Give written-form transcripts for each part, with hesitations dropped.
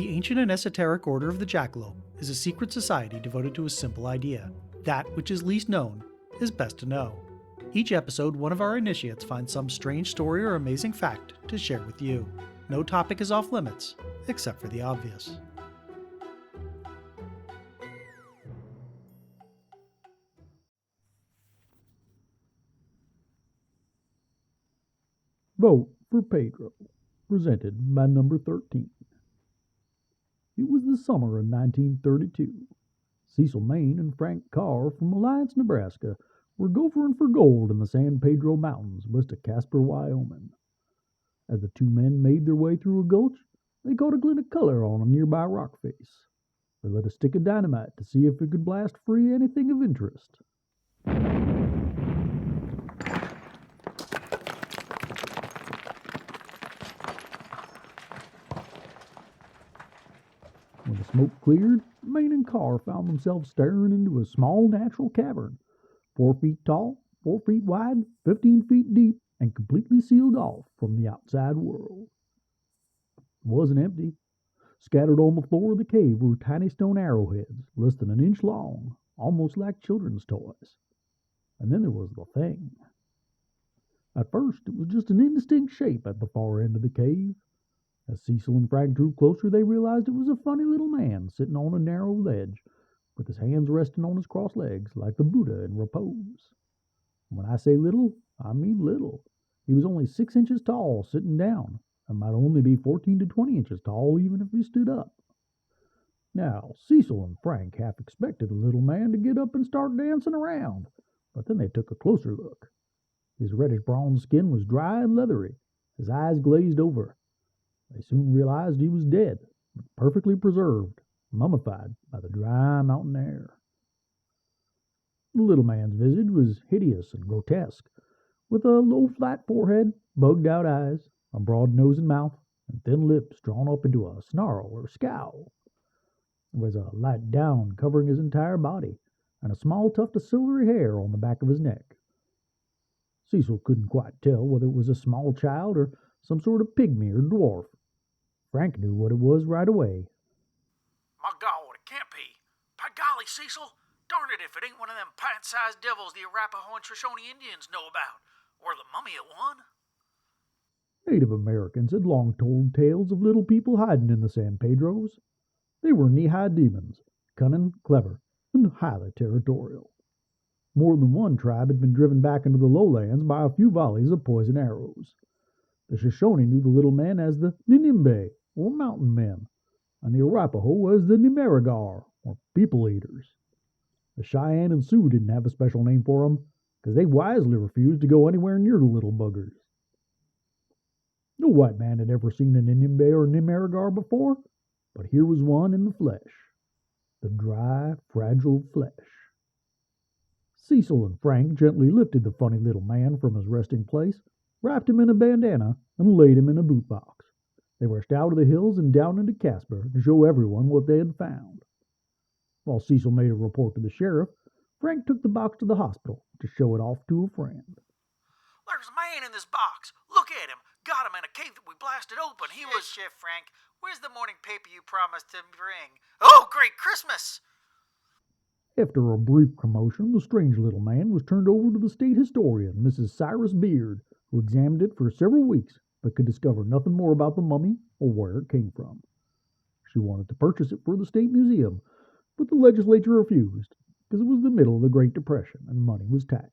The Ancient and Esoteric Order of the Jackalope is a secret society devoted to a simple idea: that which is least known is best to know. Each episode, one of our initiates finds some strange story or amazing fact to share with you. No topic is off limits, except for the obvious. Vote for Pedro, presented by number 13. It was the summer of 1932. Cecil Maine and Frank Carr from Alliance, Nebraska, were gophering for gold in the San Pedro Mountains west of Casper, Wyoming. As the two men made their way through a gulch, they caught a glint of color on a nearby rock face. They lit a stick of dynamite to see if it could blast free anything of interest. When the smoke cleared, Maine and Carr found themselves staring into a small natural cavern, 4 feet tall, 4 feet wide, 15 feet deep, and completely sealed off from the outside world. It wasn't empty. Scattered on the floor of the cave were tiny stone arrowheads, less than an inch long, almost like children's toys. And then there was the thing. At first, it was just an indistinct shape at the far end of the cave. As Cecil and Frank drew closer, they realized it was a funny little man sitting on a narrow ledge, with his hands resting on his crossed legs like the Buddha in repose. When I say little, I mean little. He was only 6 inches tall sitting down, and might only be 14 to 20 inches tall even if he stood up. Now, Cecil and Frank half expected the little man to get up and start dancing around, but then they took a closer look. His reddish-bronze skin was dry and leathery, his eyes glazed over. They soon realized he was dead, but perfectly preserved, mummified by the dry mountain air. The little man's visage was hideous and grotesque, with a low, flat forehead, bugged-out eyes, a broad nose and mouth, and thin lips drawn up into a snarl or scowl. There was a light down covering his entire body, and a small tuft of silvery hair on the back of his neck. Cecil couldn't quite tell whether it was a small child or some sort of pygmy or dwarf. Frank knew what it was right away. My God, it can't be. By golly, Cecil, darn it if it ain't one of them pint-sized devils the Arapaho and Shoshone Indians know about, or the mummy of one. Native Americans had long told tales of little people hiding in the San Pedros. They were knee-high demons, cunning, clever, and highly territorial. More than one tribe had been driven back into the lowlands by a few volleys of poison arrows. The Shoshone knew the little men as the Ninimbe, or mountain men, and the Arapaho as the Nimeragar, or people eaters. The Cheyenne and Sioux didn't have a special name for them, because they wisely refused to go anywhere near the little buggers. No white man had ever seen a Ninimbe or Nimeragar before, but here was one in the flesh. The dry, fragile flesh. Cecil and Frank gently lifted the funny little man from his resting place, wrapped him in a bandana, and laid him in a boot box. They rushed out of the hills and down into Casper to show everyone what they had found. While Cecil made a report to the sheriff, Frank took the box to the hospital to show it off to a friend. There's a man in this box. Look at him. Got him in a cave that we blasted open. He was... Chef Frank, where's the morning paper you promised to bring? Oh, great Christmas! After a brief commotion, the strange little man was turned over to the state historian, Mrs. Cyrus Beard, who examined it for several weeks, but could discover nothing more about the mummy or where it came from. She wanted to purchase it for the state museum, but the legislature refused, because it was the middle of the Great Depression and money was tight.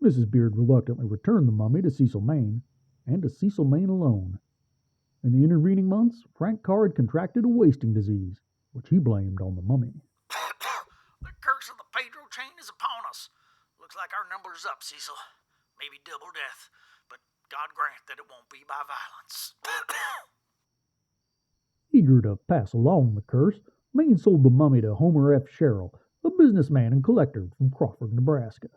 Mrs. Beard reluctantly returned the mummy to Cecil Maine, and to Cecil Maine alone. In the intervening months, Frank Carr had contracted a wasting disease, which he blamed on the mummy. The curse of the Pedro chain is upon us. Looks like our number's up, Cecil. Maybe double death, but God grant that it won't be by violence. Eager to pass along the curse, Maine sold the mummy to Homer F. Sherrill, a businessman and collector from Crawford, Nebraska.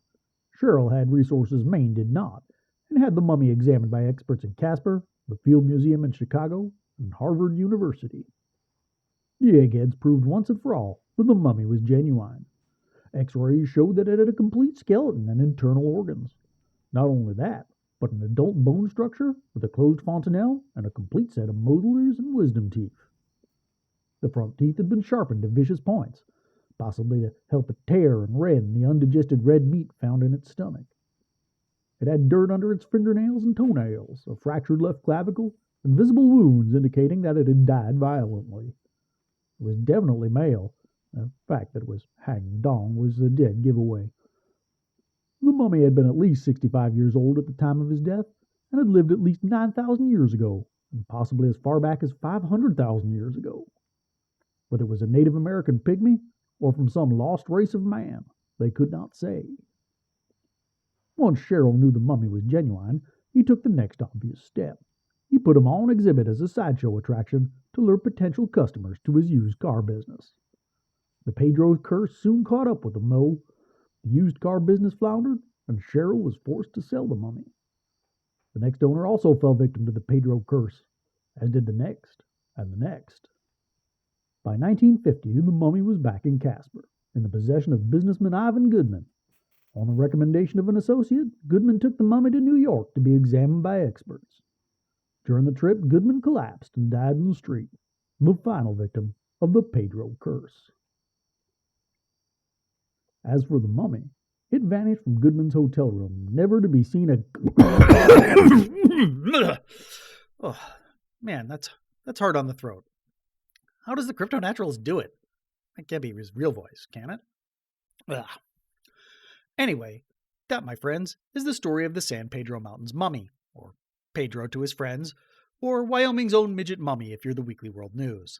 Sherrill had resources Maine did not, and had the mummy examined by experts in Casper, the Field Museum in Chicago, and Harvard University. The eggheads proved once and for all that the mummy was genuine. X-rays showed that it had a complete skeleton and internal organs. Not only that, but an adult bone structure with a closed fontanelle and a complete set of molars and wisdom teeth. The front teeth had been sharpened to vicious points, possibly to help it tear and rend the undigested red meat found in its stomach. It had dirt under its fingernails and toenails, a fractured left clavicle, and visible wounds indicating that it had died violently. It was definitely male. The fact that it was hanging dong was a dead giveaway. The mummy had been at least 65 years old at the time of his death, and had lived at least 9,000 years ago, and possibly as far back as 500,000 years ago. Whether it was a Native American pygmy, or from some lost race of man, they could not say. Once Cheryl knew the mummy was genuine, he took the next obvious step. He put him on exhibit as a sideshow attraction to lure potential customers to his used car business. The Pedro curse soon caught up with him, though. The used car business floundered, and Cheryl was forced to sell the mummy. The next owner also fell victim to the Pedro curse, as did the next, and the next. By 1950, the mummy was back in Casper, in the possession of businessman Ivan Goodman. On the recommendation of an associate, Goodman took the mummy to New York to be examined by experts. During the trip, Goodman collapsed and died in the street, the final victim of the Pedro curse. As for the mummy, it vanished from Goodman's hotel room, never to be seen again. Oh, man, that's hard on the throat. How does the crypto-naturalist do it? That can't be his real voice, can it? Ugh. Anyway, that, my friends, is the story of the San Pedro Mountains Mummy, or Pedro to his friends, or Wyoming's own midget mummy if you're the Weekly World News.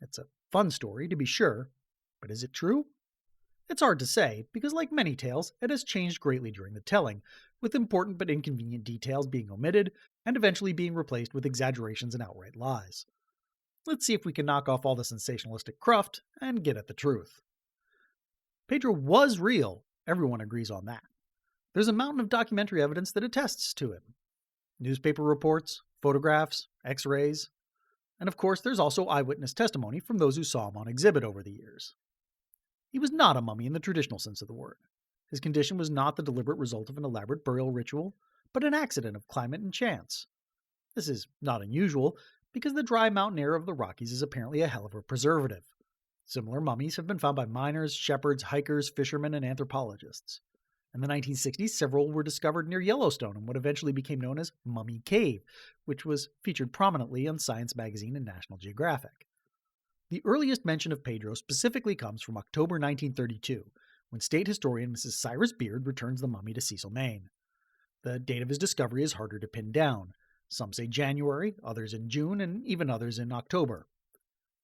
It's a fun story, to be sure, but is it true? It's hard to say, because like many tales, it has changed greatly during the telling, with important but inconvenient details being omitted, and eventually being replaced with exaggerations and outright lies. Let's see if we can knock off all the sensationalistic cruft and get at the truth. Pedro was real. Everyone agrees on that. There's a mountain of documentary evidence that attests to him. Newspaper reports, photographs, x-rays, and of course there's also eyewitness testimony from those who saw him on exhibit over the years. He was not a mummy in the traditional sense of the word. His condition was not the deliberate result of an elaborate burial ritual, but an accident of climate and chance. This is not unusual, because the dry mountain air of the Rockies is apparently a hell of a preservative. Similar mummies have been found by miners, shepherds, hikers, fishermen, and anthropologists. In the 1960s, several were discovered near Yellowstone in what eventually became known as Mummy Cave, which was featured prominently on Science magazine and National Geographic. The earliest mention of Pedro specifically comes from October 1932, when state historian Mrs. Cyrus Beard returns the mummy to Cecil, Maine. The date of his discovery is harder to pin down. Some say January, others in June, and even others in October.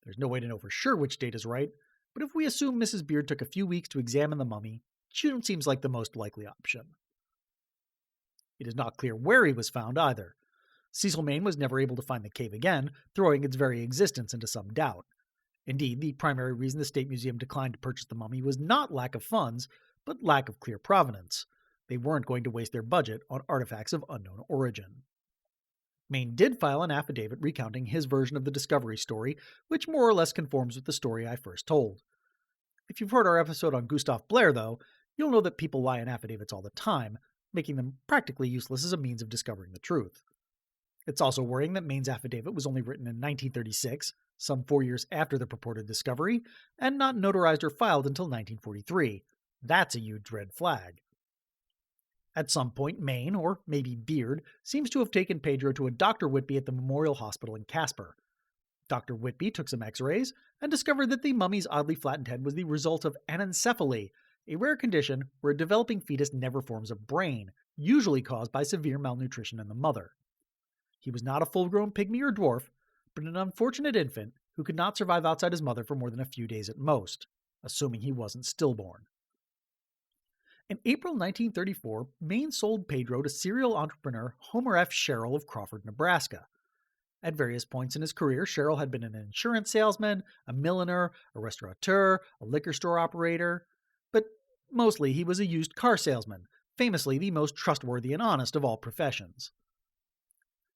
There's no way to know for sure which date is right, but if we assume Mrs. Beard took a few weeks to examine the mummy, June seems like the most likely option. It is not clear where he was found either. Cecil, Maine was never able to find the cave again, throwing its very existence into some doubt. Indeed, the primary reason the State Museum declined to purchase the mummy was not lack of funds, but lack of clear provenance. They weren't going to waste their budget on artifacts of unknown origin. Maine did file an affidavit recounting his version of the discovery story, which more or less conforms with the story I first told. If you've heard our episode on Gustav Blair, though, you'll know that people lie in affidavits all the time, making them practically useless as a means of discovering the truth. It's also worrying that Maine's affidavit was only written in 1936, some 4 years after the purported discovery, and not notarized or filed until 1943. That's a huge red flag. At some point, Maine, or maybe Beard, seems to have taken Pedro to a Dr. Whitby at the Memorial Hospital in Casper. Dr. Whitby took some x-rays and discovered that the mummy's oddly flattened head was the result of anencephaly, a rare condition where a developing fetus never forms a brain, usually caused by severe malnutrition in the mother. He was not a full-grown pygmy or dwarf, but an unfortunate infant who could not survive outside his mother for more than a few days at most, assuming he wasn't stillborn. In April 1934, Maine sold Pedro to serial entrepreneur Homer F. Sherrill of Crawford, Nebraska. At various points in his career, Sherrill had been an insurance salesman, a milliner, a restaurateur, a liquor store operator, but mostly he was a used car salesman, famously the most trustworthy and honest of all professions.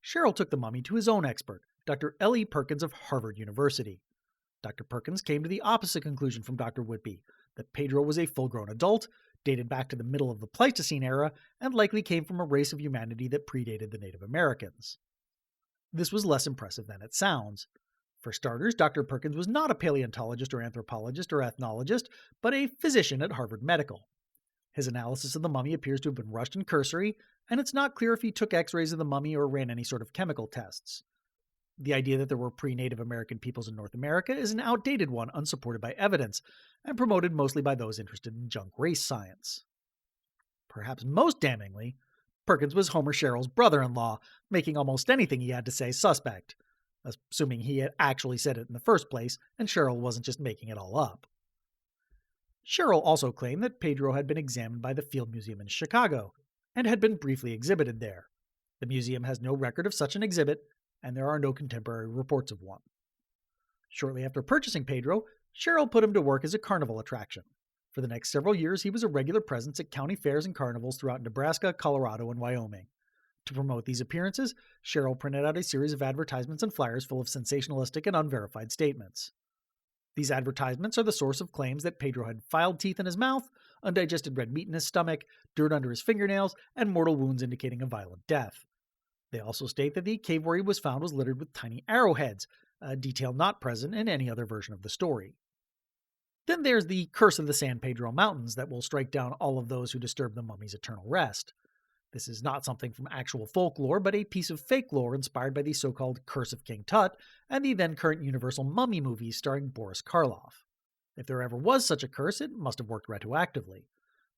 Sherrill took the mummy to his own expert, Dr. L. E. Perkins of Harvard University. Dr. Perkins came to the opposite conclusion from Dr. Whitby, that Pedro was a full-grown adult, dated back to the middle of the Pleistocene era, and likely came from a race of humanity that predated the Native Americans. This was less impressive than it sounds. For starters, Dr. Perkins was not a paleontologist or anthropologist or ethnologist, but a physician at Harvard Medical. His analysis of the mummy appears to have been rushed and cursory, and it's not clear if he took x-rays of the mummy or ran any sort of chemical tests. The idea that there were pre-Native American peoples in North America is an outdated one unsupported by evidence, and promoted mostly by those interested in junk race science. Perhaps most damningly, Perkins was Homer Sherrill's brother-in-law, making almost anything he had to say suspect, assuming he had actually said it in the first place, and Sherrill wasn't just making it all up. Sherrill also claimed that Pedro had been examined by the Field Museum in Chicago, and had been briefly exhibited there. The museum has no record of such an exhibit, and there are no contemporary reports of one. Shortly after purchasing Pedro, Sherrill put him to work as a carnival attraction. For the next several years, he was a regular presence at county fairs and carnivals throughout Nebraska, Colorado, and Wyoming. To promote these appearances, Sherrill printed out a series of advertisements and flyers full of sensationalistic and unverified statements. These advertisements are the source of claims that Pedro had filed teeth in his mouth, undigested red meat in his stomach, dirt under his fingernails, and mortal wounds indicating a violent death. They also state that the cave where he was found was littered with tiny arrowheads, a detail not present in any other version of the story. Then there's the curse of the San Pedro Mountains that will strike down all of those who disturb the mummy's eternal rest. This is not something from actual folklore, but a piece of fake lore inspired by the so-called Curse of King Tut and the then-current Universal Mummy movies starring Boris Karloff. If there ever was such a curse, it must have worked retroactively.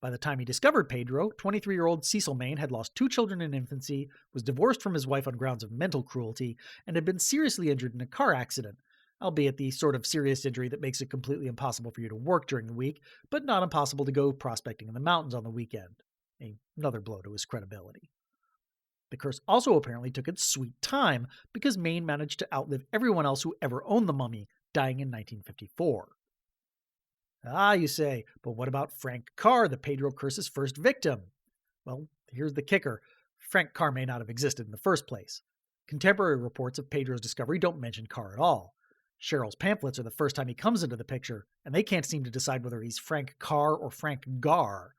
By the time he discovered Pedro, 23-year-old Cecil Maine had lost 2 children in infancy, was divorced from his wife on grounds of mental cruelty, and had been seriously injured in a car accident, albeit the sort of serious injury that makes it completely impossible for you to work during the week, but not impossible to go prospecting in the mountains on the weekend. Another blow to his credibility. The curse also apparently took its sweet time, because Maine managed to outlive everyone else who ever owned the mummy, dying in 1954. Ah, you say, but what about Frank Carr, the Pedro curse's first victim? Well, here's the kicker. Frank Carr may not have existed in the first place. Contemporary reports of Pedro's discovery don't mention Carr at all. Sherrill's pamphlets are the first time he comes into the picture, and they can't seem to decide whether he's Frank Carr or Frank Gar.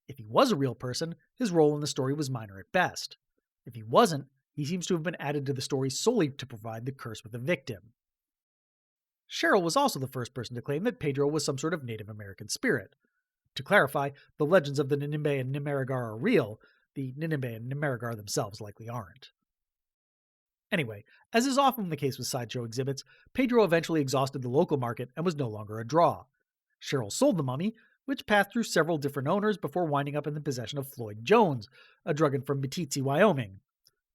If he was a real person, his role in the story was minor at best. If he wasn't, he seems to have been added to the story solely to provide the curse with a victim. Sherrill was also the first person to claim that Pedro was some sort of Native American spirit. To clarify, the legends of the Ninimbe and Nimeragar are real, the Ninimbe and Nimeragar themselves likely aren't. Anyway, as is often the case with sideshow exhibits, Pedro eventually exhausted the local market and was no longer a draw. Sherrill sold the mummy, which passed through several different owners before winding up in the possession of Floyd Jones, a drugget from Meeteetse, Wyoming.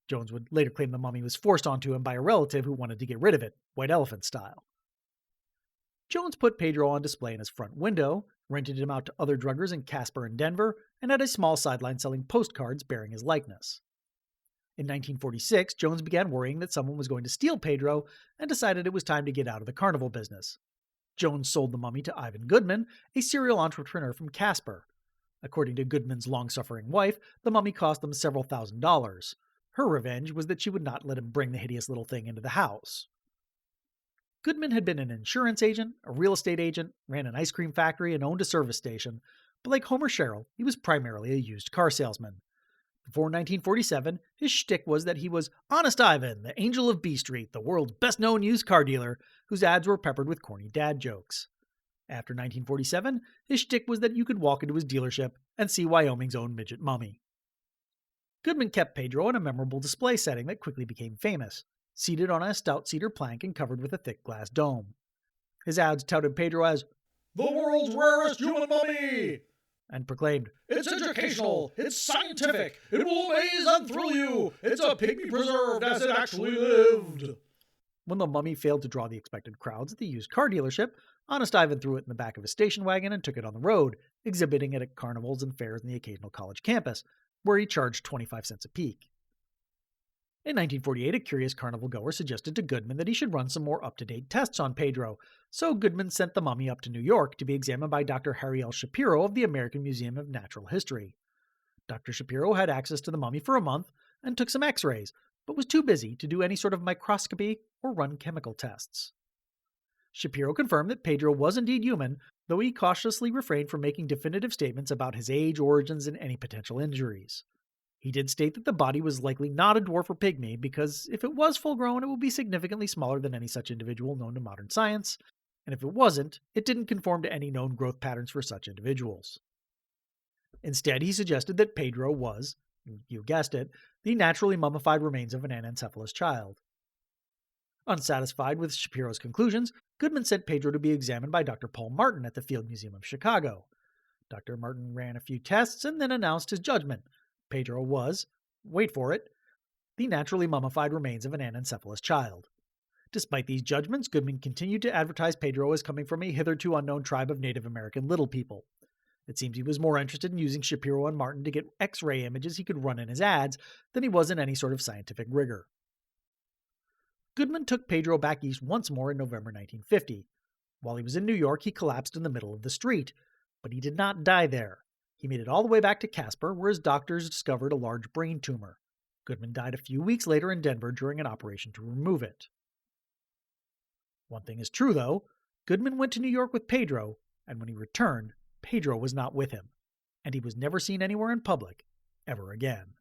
Jones would later claim the mummy was forced onto him by a relative who wanted to get rid of it, White Elephant style. Jones put Pedro on display in his front window, rented him out to other druggers in Casper and Denver, and had a small sideline selling postcards bearing his likeness. In 1946, Jones began worrying that someone was going to steal Pedro and decided it was time to get out of the carnival business. Jones sold the mummy to Ivan Goodman, a serial entrepreneur from Casper. According to Goodman's long-suffering wife, the mummy cost them several $1,000s. Her revenge was that she would not let him bring the hideous little thing into the house. Goodman had been an insurance agent, a real estate agent, ran an ice cream factory, and owned a service station, but like Homer Sherrill, he was primarily a used car salesman. Before 1947, his shtick was that he was Honest Ivan, the angel of B Street, the world's best-known used car dealer, whose ads were peppered with corny dad jokes. After 1947, his shtick was that you could walk into his dealership and see Wyoming's own midget mummy. Goodman kept Pedro in a memorable display setting that quickly became famous, seated on a stout cedar plank and covered with a thick glass dome. His ads touted Pedro as the world's rarest human mummy, and proclaimed, "It's educational, it's scientific, it will amaze and thrill you, it's a pygmy preserved as it actually lived." When the mummy failed to draw the expected crowds at the used car dealership, Honest Ivan threw it in the back of his station wagon and took it on the road, exhibiting it at carnivals and fairs in the occasional college campus, where he charged 25 cents a peek. In 1948, a curious carnival goer suggested to Goodman that he should run some more up-to-date tests on Pedro, so Goodman sent the mummy up to New York to be examined by Dr. Harry L. Shapiro of the American Museum of Natural History. Dr. Shapiro had access to the mummy for a month and took some x-rays, but was too busy to do any sort of microscopy or run chemical tests. Shapiro confirmed that Pedro was indeed human, though he cautiously refrained from making definitive statements about his age, origins, and any potential injuries. He did state that the body was likely not a dwarf or pygmy because if it was full grown, it would be significantly smaller than any such individual known to modern science, and if it wasn't, it didn't conform to any known growth patterns for such individuals. Instead, he suggested that Pedro was, you guessed it, the naturally mummified remains of an anencephalous child. Unsatisfied with Shapiro's conclusions, Goodman sent Pedro to be examined by Dr. Paul Martin at the Field Museum of Chicago. Dr. Martin ran a few tests and then announced his judgment. Pedro was, wait for it, the naturally mummified remains of an anencephalous child. Despite these judgments, Goodman continued to advertise Pedro as coming from a hitherto unknown tribe of Native American little people. It seems he was more interested in using Shapiro and Martin to get X-ray images he could run in his ads than he was in any sort of scientific rigor. Goodman took Pedro back east once more in November 1950. While he was in New York, he collapsed in the middle of the street, but he did not die there. He made it all the way back to Casper, where his doctors discovered a large brain tumor. Goodman died a few weeks later in Denver during an operation to remove it. One thing is true, though. Goodman went to New York with Pedro, and when he returned, Pedro was not with him, and he was never seen anywhere in public ever again.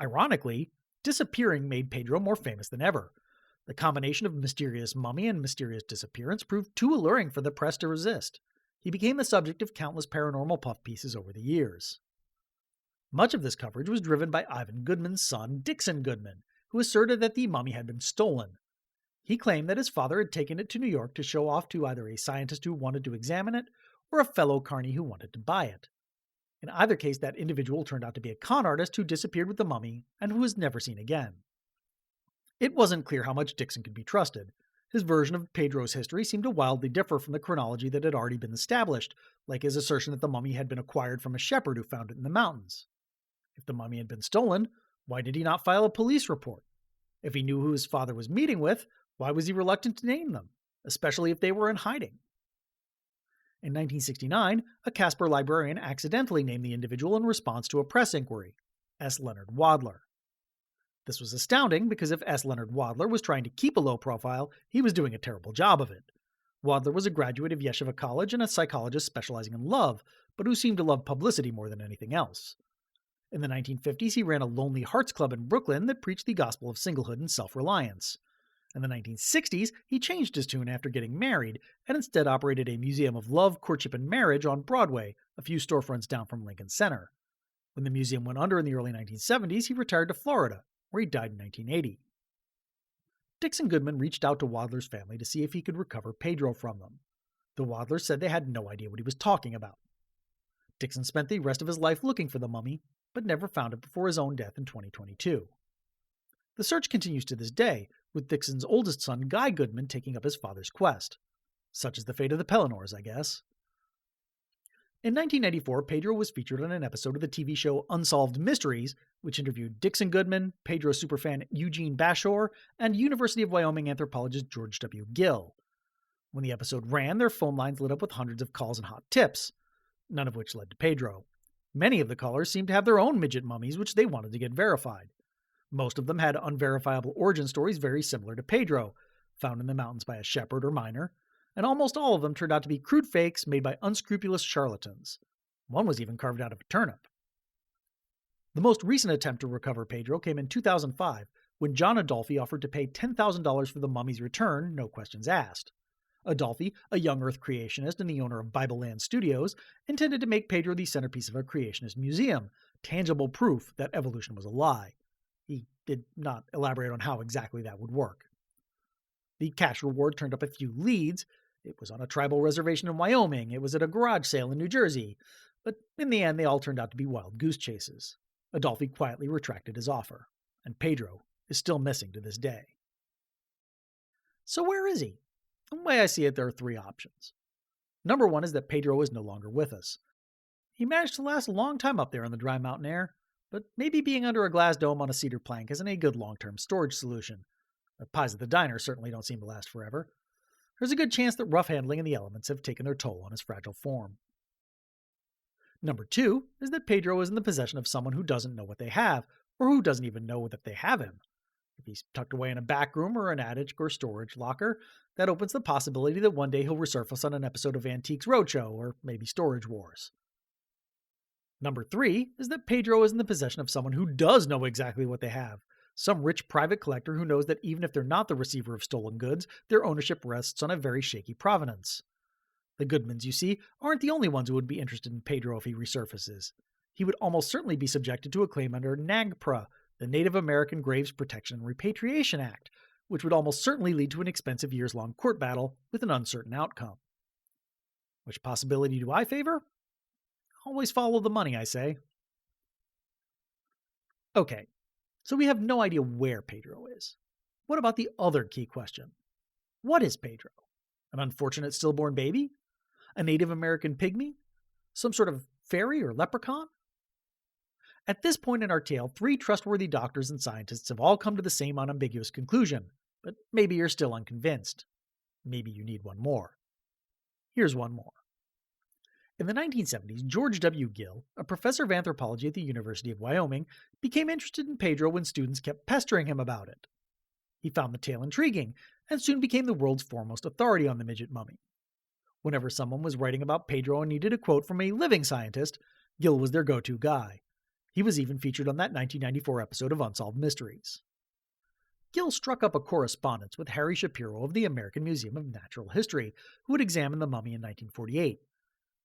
Ironically, disappearing made Pedro more famous than ever. The combination of mysterious mummy and mysterious disappearance proved too alluring for the press to resist. He became the subject of countless paranormal puff pieces over the years. Much of this coverage was driven by Ivan Goodman's son, Dixon Goodman, who asserted that the mummy had been stolen. He claimed that his father had taken it to New York to show off to either a scientist who wanted to examine it or a fellow carny who wanted to buy it. In either case, that individual turned out to be a con artist who disappeared with the mummy and who was never seen again. It wasn't clear how much Dixon could be trusted. His version of Pedro's history seemed to wildly differ from the chronology that had already been established, like his assertion that the mummy had been acquired from a shepherd who found it in the mountains. If the mummy had been stolen, why did he not file a police report? If he knew who his father was meeting with, why was he reluctant to name them, especially if they were in hiding? In 1969, a Casper librarian accidentally named the individual in response to a press inquiry, S. Leonard Wadler. This was astounding because if S. Leonard Wadler was trying to keep a low profile, he was doing a terrible job of it. Wadler was a graduate of Yeshiva College and a psychologist specializing in love, but who seemed to love publicity more than anything else. In the 1950s, he ran a Lonely Hearts Club in Brooklyn that preached the gospel of singlehood and self-reliance. In the 1960s, he changed his tune after getting married and instead operated a museum of love, courtship, and marriage on Broadway, a few storefronts down from Lincoln Center. When the museum went under in the early 1970s, he retired to Florida, where he died in 1980. Dixon Goodman reached out to Wadler's family to see if he could recover Pedro from them. The Wadlers said they had no idea what he was talking about. Dixon spent the rest of his life looking for the mummy, but never found it before his own death in 2022. The search continues to this day, with Dixon's oldest son, Guy Goodman, taking up his father's quest. Such is the fate of the Pellinors, I guess. In 1994, Pedro was featured on an episode of the TV show Unsolved Mysteries, which interviewed Dixon Goodman, Pedro superfan Eugene Bashor, and University of Wyoming anthropologist George W. Gill. When the episode ran, their phone lines lit up with hundreds of calls and hot tips, none of which led to Pedro. Many of the callers seemed to have their own midget mummies, which they wanted to get verified. Most of them had unverifiable origin stories very similar to Pedro, found in the mountains by a shepherd or miner, and almost all of them turned out to be crude fakes made by unscrupulous charlatans. One was even carved out of a turnip. The most recent attempt to recover Pedro came in 2005, when John Adolphi offered to pay $10,000 for the mummy's return, no questions asked. Adolphi, a young Earth creationist and the owner of Bible Land Studios, intended to make Pedro the centerpiece of a creationist museum, tangible proof that evolution was a lie. He did not elaborate on how exactly that would work. The cash reward turned up a few leads. It was on a tribal reservation in Wyoming, it was at a garage sale in New Jersey, but in the end they all turned out to be wild goose chases. Adolphi quietly retracted his offer, and Pedro is still missing to this day. So where is he? The way I see it, there are three options. Number one is that Pedro is no longer with us. He managed to last a long time up there in the dry mountain air, but maybe being under a glass dome on a cedar plank isn't a good long-term storage solution. The pies at the diner certainly don't seem to last forever. There's a good chance that rough handling and the elements have taken their toll on his fragile form. Number two is that Pedro is in the possession of someone who doesn't know what they have, or who doesn't even know that they have him. If he's tucked away in a back room or an attic or storage locker, that opens the possibility that one day he'll resurface on an episode of Antiques Roadshow or maybe Storage Wars. Number 3 is that Pedro is in the possession of someone who does know exactly what they have. Some rich private collector who knows that even if they're not the receiver of stolen goods, their ownership rests on a very shaky provenance. The Goodmans, you see, aren't the only ones who would be interested in Pedro if he resurfaces. He would almost certainly be subjected to a claim under NAGPRA, the Native American Graves Protection and Repatriation Act, which would almost certainly lead to an expensive years-long court battle with an uncertain outcome. Which possibility do I favor? Always follow the money, I say. Okay, so we have no idea where Pedro is. What about the other key question? What is Pedro? An unfortunate stillborn baby? A Native American pygmy? Some sort of fairy or leprechaun? At this point in our tale, 3 trustworthy doctors and scientists have all come to the same unambiguous conclusion, but maybe you're still unconvinced. Maybe you need one more. Here's one more. In the 1970s, George W. Gill, a professor of anthropology at the University of Wyoming, became interested in Pedro when students kept pestering him about it. He found the tale intriguing and soon became the world's foremost authority on the midget mummy. Whenever someone was writing about Pedro and needed a quote from a living scientist, Gill was their go-to guy. He was even featured on that 1994 episode of Unsolved Mysteries. Gill struck up a correspondence with Harry Shapiro of the American Museum of Natural History, who had examined the mummy in 1948.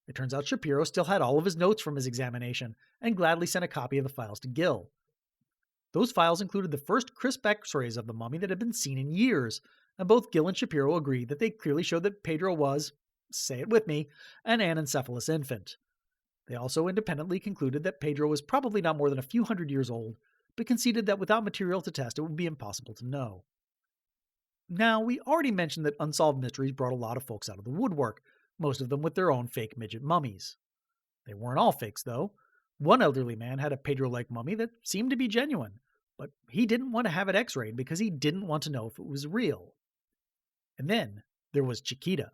It turns out Shapiro still had all of his notes from his examination and gladly sent a copy of the files to Gill. Those files included the first crisp x-rays of the mummy that had been seen in years, and both Gill and Shapiro agreed that they clearly showed that Pedro was, say it with me, an anencephalous infant. They also independently concluded that Pedro was probably not more than a few hundred years old, but conceded that without material to test it would be impossible to know. Now, we already mentioned that Unsolved Mysteries brought a lot of folks out of the woodwork, most of them with their own fake midget mummies. They weren't all fakes, though. One elderly man had a Pedro-like mummy that seemed to be genuine, but he didn't want to have it x-rayed because he didn't want to know if it was real. And then there was Chiquita.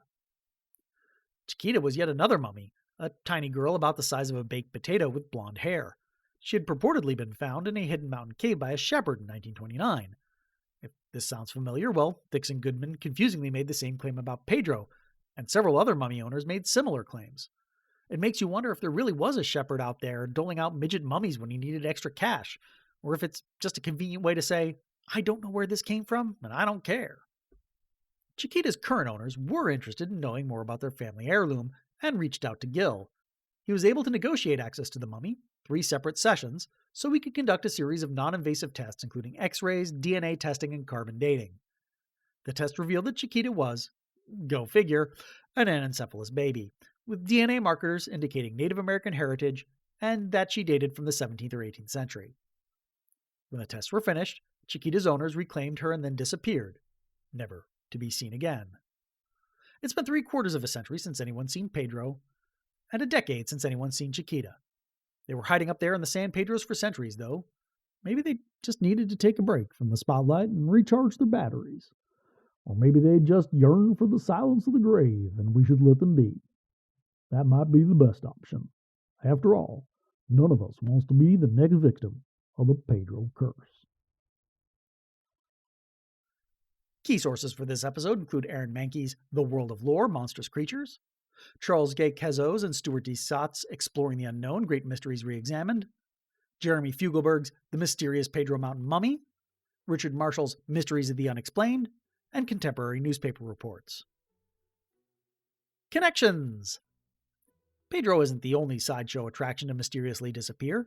Chiquita was yet another mummy, a tiny girl about the size of a baked potato with blonde hair. She had purportedly been found in a hidden mountain cave by a shepherd in 1929. If this sounds familiar, well, Dixon Goodman confusingly made the same claim about Pedro, and several other mummy owners made similar claims. It makes you wonder if there really was a shepherd out there doling out midget mummies when he needed extra cash, or if it's just a convenient way to say, I don't know where this came from, and I don't care. Chiquita's current owners were interested in knowing more about their family heirloom and reached out to Gill. He was able to negotiate access to the mummy, 3 separate sessions, so we could conduct a series of non-invasive tests including x-rays, DNA testing, and carbon dating. The test revealed that Chiquita was, go figure, an anencephalous baby, with DNA markers indicating Native American heritage and that she dated from the 17th or 18th century. When the tests were finished, Chiquita's owners reclaimed her and then disappeared, never to be seen again. It's been 3/4 of a century since anyone's seen Pedro, and a decade since anyone's seen Chiquita. They were hiding up there in the San Pedros for centuries, though. Maybe they just needed to take a break from the spotlight and recharge their batteries. Or maybe they just yearn for the silence of the grave, and we should let them be. That might be the best option. After all, none of us wants to be the next victim of the Pedro curse. Key sources for this episode include Aaron Mahnke's The World of Lore, Monstrous Creatures, Charles Gay Cazeau's and Stuart D. Exploring the Unknown, Great Mysteries Reexamined, Jeremy Fugelberg's The Mysterious Pedro Mountain Mummy, Richard Marshall's Mysteries of the Unexplained, and contemporary newspaper reports. Connections! Pedro isn't the only sideshow attraction to mysteriously disappear.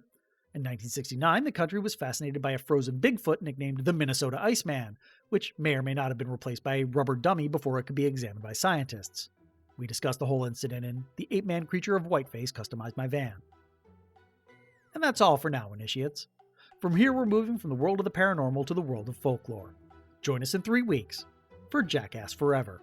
In 1969, the country was fascinated by a frozen Bigfoot nicknamed the Minnesota Iceman, which may or may not have been replaced by a rubber dummy before it could be examined by scientists. We discussed the whole incident in The 8-Man Creature of Whiteface Customized My Van. And that's all for now, initiates. From here, we're moving from the world of the paranormal to the world of folklore. Join us in 3 weeks for Jackass Forever.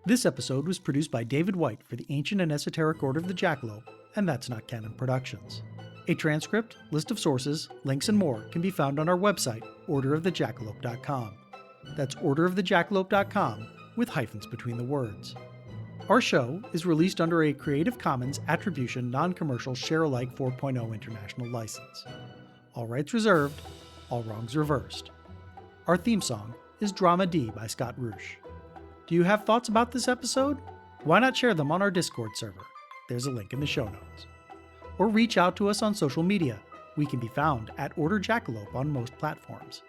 This episode was produced by David White for the Ancient and Esoteric Order of the Jackalope, and That's Not Canon Productions. A transcript, list of sources, links, and more can be found on our website, orderofthejackalope.com. That's orderofthejackalope.com with hyphens between the words. Our show is released under a Creative Commons Attribution Non-Commercial Share-alike 4.0 International License. All rights reserved, all wrongs reversed. Our theme song is Drama D by Scott Roosh. Do you have thoughts about this episode? Why not share them on our Discord server? There's a link in the show notes. or reach out to us on social media. We can be found at Order Jackalope on most platforms.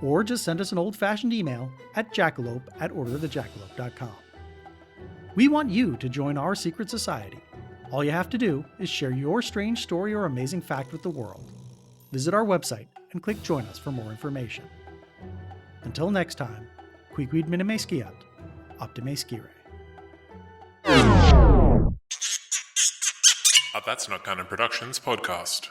Or just send us an old-fashioned email at jackalope@orderthejackalope.com. We want you to join our secret society. All you have to do is share your strange story or amazing fact with the world. Visit our website and click Join Us for more information. Until next time, Quicquid minime skiat, optime scire. A That's Not Canon Productions podcast.